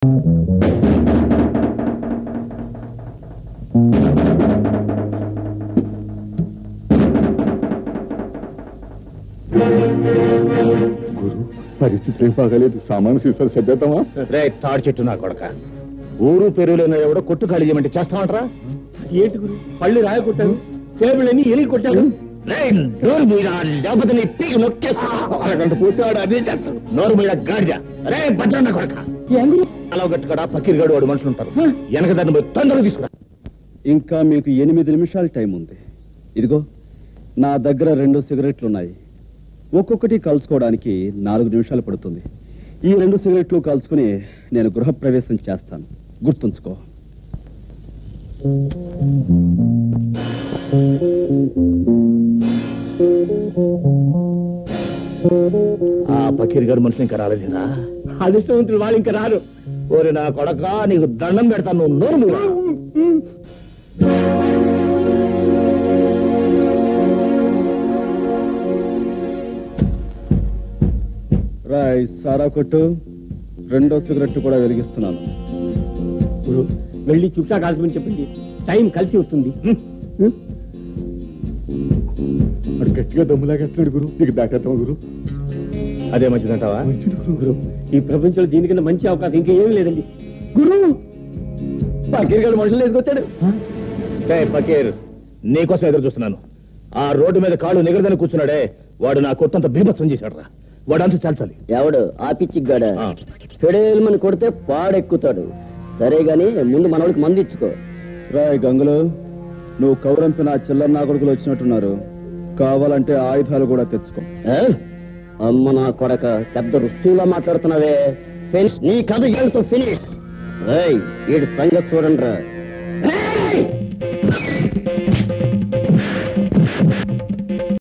గురు పరిస్థితి ఏం బాగాలేదు, సామాను సీసాలు సర్దేద్దామా? రే తాడి చెట్టు నా కొడక, ఊరు పెరుగులైన ఎవడో కొట్టు ఖాళీ చేయమంటే చేస్తామంటారా? ఏంటి గురు, పళ్ళు రాయ కొట్టాను, టేబుల్ ఎలి కొట్టాను. లేకపోతే నీ పీకి నొక్కేస్తా. అరగంట పూర్తివాడు అదే చేస్తాడు. నోరు మీద గాడిద. రే భద్రన్న కొడక, అలా గట్టుకడా పక్కిరిగాడు వాడు మనుషులు ఉంటారు. వెనక దాన్ని పోయి తొందరగా తీసుకురా. ఇంకా మీకు 8 నిమిషాల టైం ఉంది. ఇదిగో నా దగ్గర 2 సిగరెట్లున్నాయి. ఒక్కొక్కటి కలుసుకోవడానికి 4 నిమిషాలు పడుతుంది. ఈ 2 సిగరెట్లు కలుసుకుని నేను గృహప్రవేశం చేస్తాను, గుర్తుంచుకో. ఆ పక్కిరిగాడు మనుషులు ఇంకా రాలేదేనా? అదృష్టవంతులు వాళ్ళు ఇంకా రారు. ఓరి నా కొడక, నీకు దండం పెడతాను, నువ్వు నోరు మూయరా. రాయ్ సారా కొట్టు. 2వ సిగరెట్ కూడా వెలిగిస్తున్నాను. గురు వెళ్ళి చుట్టా కాల్చమని చెప్పండి, టైం కలిసి వస్తుంది. వాడు గట్టిగా దమ్ములాగేస్తున్నాడు గురు, నీకు దాటేద్దాం గురు. అదే మంచిదంటావా? మంచిది గురు. ఈ ప్రపంచంలో దీనికన్నా మంచి అవకాశం ఇంకా ఏమీ లేదండి. గురు పకీర్ మనుషులు ఎదుకొచ్చాడు. పకీర్, నీకోసం ఎదురు చూస్తున్నాను. ఆ రోడ్డు మీద కాళ్ళు నిగరదని కూర్చున్నాడే, వాడు నా కొట్టంత బీభత్సం చేశాడు రా. వాడు అంతా చాల్చాలి. ఎవడు ఆ పిచ్చిగాడ? ఫెడేల్మని కొడితే పాడెక్కుతాడు. సరే గాని ముందు మనోడికి మందు ఇచ్చుకో. రాయ్ గంగులు, నువ్వు కౌరంపిన చిల్లర కొడుకులు వచ్చినట్టున్నారు. కావాలంటే ఆయుధాలు కూడా తెచ్చుకో. అమ్మ నా కొడక, పెద్ద రుస్తువులా మాట్లాడుతున్నావే. నీ కథ ఏళ్ళతో ఫినిష్. వీడి సంగతి చూడండి రా.